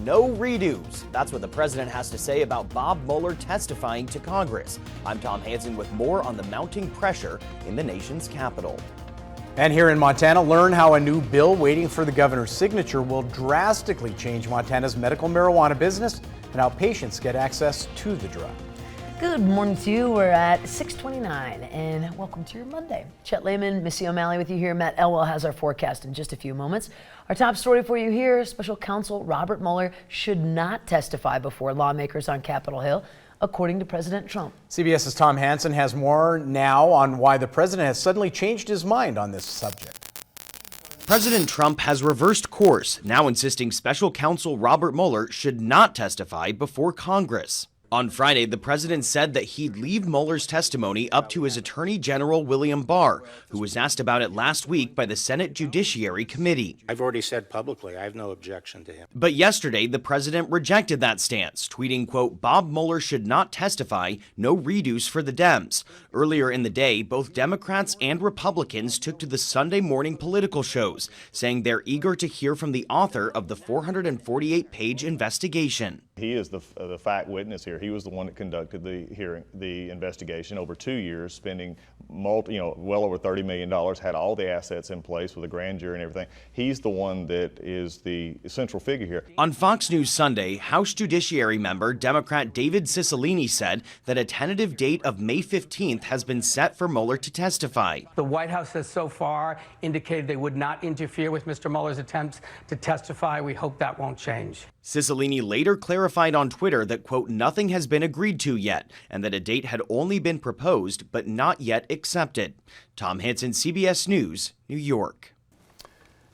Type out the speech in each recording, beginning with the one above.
no redos. That's what the president has to say about Bob Mueller testifying to Congress. I'm Tom Hansen with more on the mounting pressure in the nation's capital. And here in Montana, learn how a new bill waiting for the governor's signature will drastically change Montana's medical marijuana business and how patients get access to the drug. Good morning to you. We're at 6:29 and welcome to your Monday. Chet Lehman, Missy O'Malley with you here. Matt Elwell has our forecast in just a few moments. Our top story for you here, Special Counsel Robert Mueller should not testify before lawmakers on Capitol Hill, according to President Trump. CBS's Tom Hansen has more now on why the president has suddenly changed his mind on this subject. President Trump has reversed course, now insisting Special Counsel Robert Mueller should not testify before Congress. On Friday, the president said that he'd leave Mueller's testimony up to his Attorney General William Barr, who was asked about it last week by the Senate Judiciary Committee. I've already said publicly I have no objection to him. But yesterday, the president rejected that stance, tweeting, quote, Bob Mueller should not testify, no redos for the Dems. Earlier in the day, both Democrats and Republicans took to the Sunday morning political shows, saying they're eager to hear from the author of the 448-page investigation. He is the fact witness here. He was the one that conducted the investigation over 2 years, spending well over $30 million, had all the assets in place with a grand jury and everything. He's the one that is the central figure here. On Fox News Sunday, House Judiciary member Democrat David Cicilline said that a tentative date of May 15th has been set for Mueller to testify. The White House has so far indicated they would not interfere with Mr. Mueller's attempts to testify. We hope that won't change. Cicilline later clarified on Twitter that, quote, nothing has been agreed to yet, and that a date had only been proposed but not yet accepted. Tom Hansen, CBS News, New York.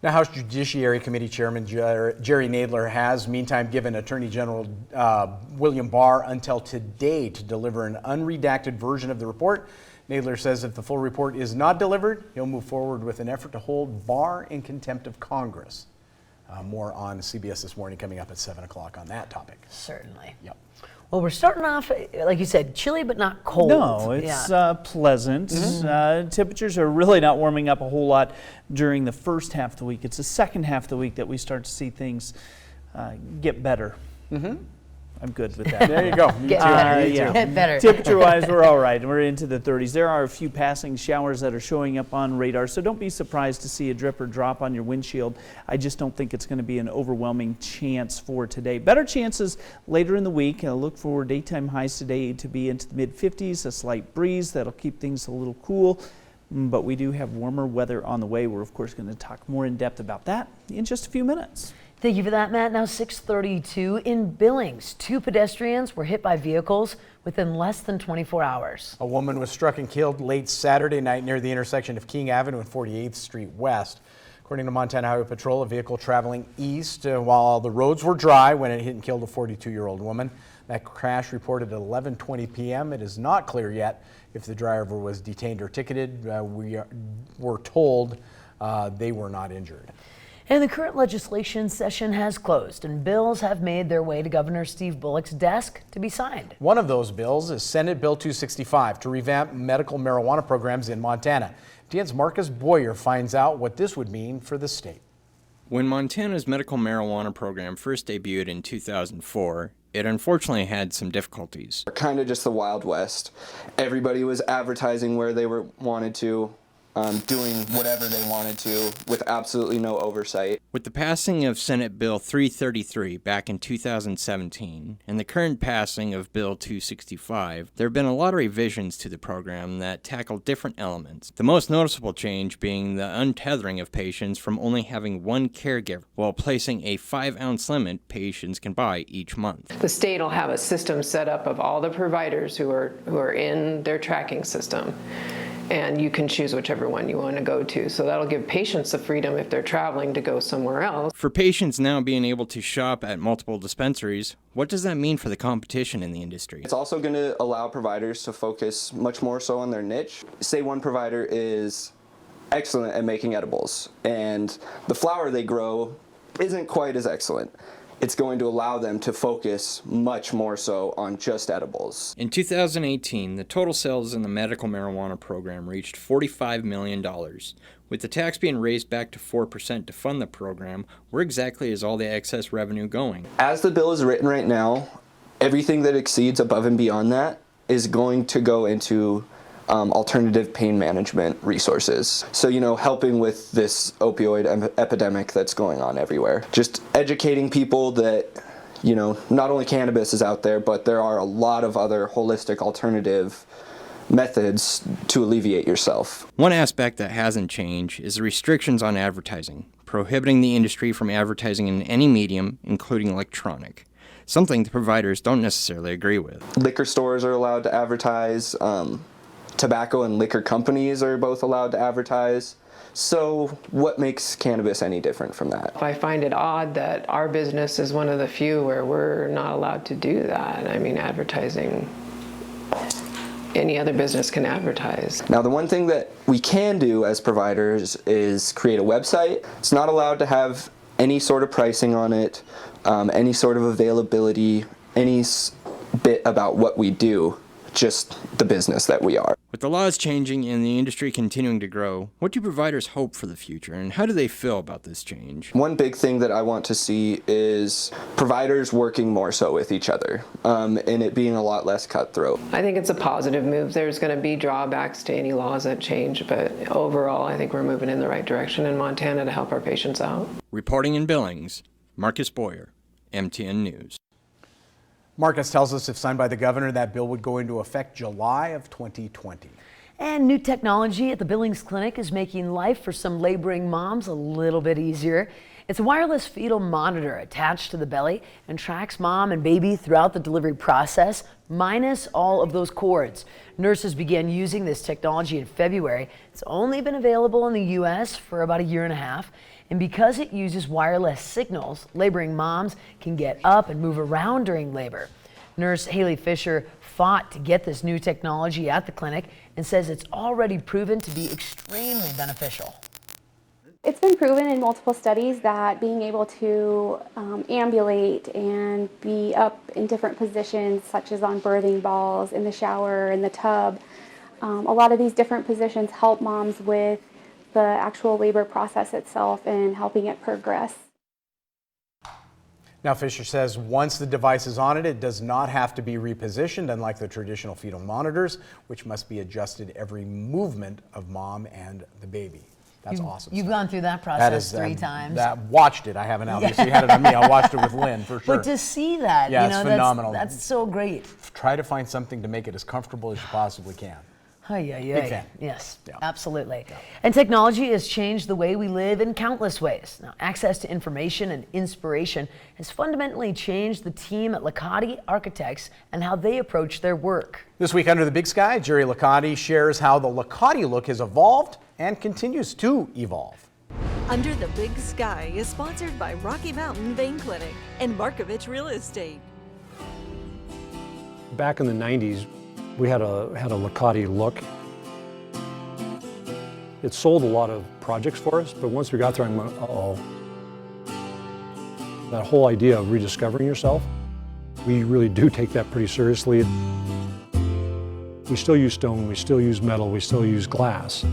Now, House Judiciary Committee Chairman Jerry Nadler has, meantime, given Attorney General William Barr until today to deliver an unredacted version of the report. Nadler says if the full report is not delivered, he'll move forward with an effort to hold Barr in contempt of Congress. More on CBS This Morning coming up at 7 o'clock on that topic. Certainly. Yep. Well, we're starting off, like you said, chilly but not cold. No, it's pleasant. Temperatures are really not warming up a whole lot during the first half of the week. It's the second half of the week that we start to see things get better. I'm good with that. There you go. Get better. Temperature-wise, we're all right. We're into the 30s. There are a few passing showers that are showing up on radar, so don't be surprised to see a drip or drop on your windshield. I just don't think it's going to be an overwhelming chance for today. Better chances later in the week. Look for daytime highs today to be into the mid-50s, a slight breeze that'll keep things a little cool. But we do have warmer weather on the way. We're, of course, going to talk more in depth about that in just a few minutes. Thank you for that, Matt. Now 6:32 in Billings. 2 pedestrians were hit by vehicles within less than 24 hours. A woman was struck and killed late Saturday night near the intersection of King Avenue and 48th Street West. According to Montana Highway Patrol, a vehicle traveling east while the roads were dry when it hit and killed a 42-year-old woman. That crash reported at 11:20 p.m. It is not clear yet if the driver was detained or ticketed. We were told they were not injured. And the current legislation session has closed, and bills have made their way to Governor Steve Bullock's desk to be signed. One of those bills is Senate Bill 265 to revamp medical marijuana programs in Montana. DN's Marcus Boyer finds out what this would mean for the state. When Montana's medical marijuana program first debuted in 2004, it unfortunately had some difficulties. Kind of just the Wild West. Everybody was advertising where they wanted to. Doing whatever they wanted to with absolutely no oversight. With the passing of Senate Bill 333 back in 2017 and the current passing of Bill 265, there have been a lot of revisions to the program that tackle different elements. The most noticeable change being the untethering of patients from only having one caregiver while placing a 5-ounce limit patients can buy each month. The state will have a system set up of all the providers who are in their tracking system. And you can choose whichever one you want to go to. So that'll give patients the freedom if they're traveling to go somewhere else. For patients now being able to shop at multiple dispensaries, what does that mean for the competition in the industry? It's also going to allow providers to focus much more so on their niche. Say one provider is excellent at making edibles, and the flower they grow isn't quite as excellent. It's going to allow them to focus much more so on just edibles. In 2018, the total sales in the medical marijuana program reached $45 million, With the tax being raised back to 4% to fund the program, where exactly is all the excess revenue going? As the bill is written right now, everything that exceeds above and beyond that is going to go into alternative pain management resources. So, helping with this opioid epidemic that's going on everywhere. Just educating people that, not only cannabis is out there, but there are a lot of other holistic alternative methods to alleviate yourself. One aspect that hasn't changed is the restrictions on advertising, prohibiting the industry from advertising in any medium, including electronic. Something the providers don't necessarily agree with. Liquor stores are allowed to advertise. Tobacco and liquor companies are both allowed to advertise. So what makes cannabis any different from that? I find it odd that our business is one of the few where we're not allowed to do that. I mean, advertising, any other business can advertise. Now, the one thing that we can do as providers is create a website. It's not allowed to have any sort of pricing on it, any sort of availability, any bit about what we do, just the business that we are. With the laws changing and the industry continuing to grow, what do providers hope for the future, and how do they feel about this change? One big thing that I want to see is providers working more so with each other, and it being a lot less cutthroat. I think it's a positive move. There's going to be drawbacks to any laws that change, but overall, I think we're moving in the right direction in Montana to help our patients out. Reporting in Billings, Marcus Boyer, MTN News. Marcus tells us if signed by the governor, that bill would go into effect July of 2020. And new technology at the Billings Clinic is making life for some laboring moms a little bit easier. It's a wireless fetal monitor attached to the belly and tracks mom and baby throughout the delivery process, minus all of those cords. Nurses began using this technology in February. It's only been available in the U.S. for about a year and a half. And because it uses wireless signals, laboring moms can get up and move around during labor. Nurse Haley Fisher fought to get this new technology at the clinic and says it's already proven to be extremely beneficial. It's been proven in multiple studies that being able to ambulate and be up in different positions, such as on birthing balls, in the shower, in the tub, a lot of these different positions help moms with the actual labor process itself and helping it progress. Now, Fisher says once the device is on it, it does not have to be repositioned, unlike the traditional fetal monitors, which must be adjusted every movement of mom and the baby. That's awesome. You've gone through that process 3 times. Watched it. I haven't obviously had it on me. I watched it with Lynn for sure. But to see that, yeah, it's phenomenal. That's so great. Try to find something to make it as comfortable as you possibly can. Big fan. Yes, absolutely. Yeah. And technology has changed the way we live in countless ways. Now, access to information and inspiration has fundamentally changed the team at Licati Architects and how they approach their work. This week under the big sky, Jerry Licati shares how the Licati look has evolved and continues to evolve. Under the Big Sky is sponsored by Rocky Mountain Vein Clinic and Markovich Real Estate. Back in the 90s, we had a Licati look. It sold a lot of projects for us, but once we got there, I went, uh-oh. That whole idea of rediscovering yourself, we really do take that pretty seriously. We still use stone, we still use metal, we still use glass,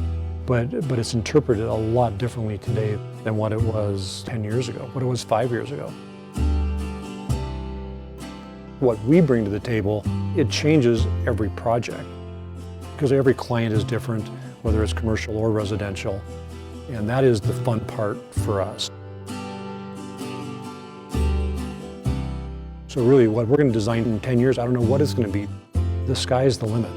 but it's interpreted a lot differently today than what it was 10 years ago, what it was 5 years ago. What we bring to the table, it changes every project because every client is different, whether it's commercial or residential, and that is the fun part for us. So really what we're going to design in 10 years, I don't know what it's going to be. The sky is the limit.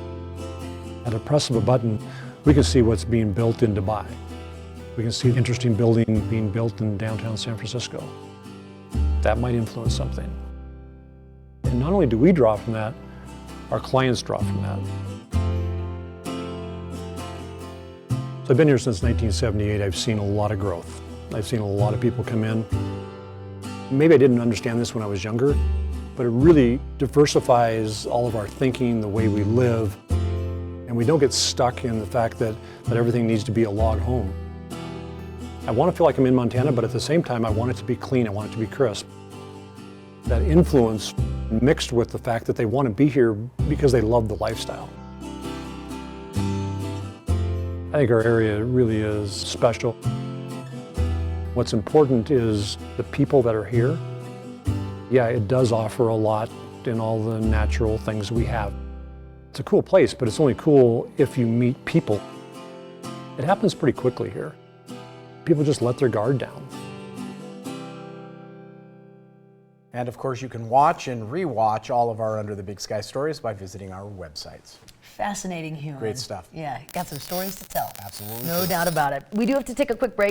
At a press of a button, we can see what's being built in Dubai. We can see an interesting building being built in downtown San Francisco. That might influence something. And not only do we draw from that, our clients draw from that. So I've been here since 1978. I've seen a lot of growth. I've seen a lot of people come in. Maybe I didn't understand this when I was younger, but it really diversifies all of our thinking, the way we live, and we don't get stuck in the fact that everything needs to be a log home. I want to feel like I'm in Montana, but at the same time, I want it to be clean, I want it to be crisp. That influence mixed with the fact that they want to be here because they love the lifestyle. I think our area really is special. What's important is the people that are here. Yeah, it does offer a lot in all the natural things we have. It's a cool place, but it's only cool if you meet people. It happens pretty quickly here. People just let their guard down. And of course, you can watch and re-watch all of our Under the Big Sky stories by visiting our websites. Fascinating human. Great stuff. Yeah, got some stories to tell. Absolutely. No doubt about it. We do have to take a quick break.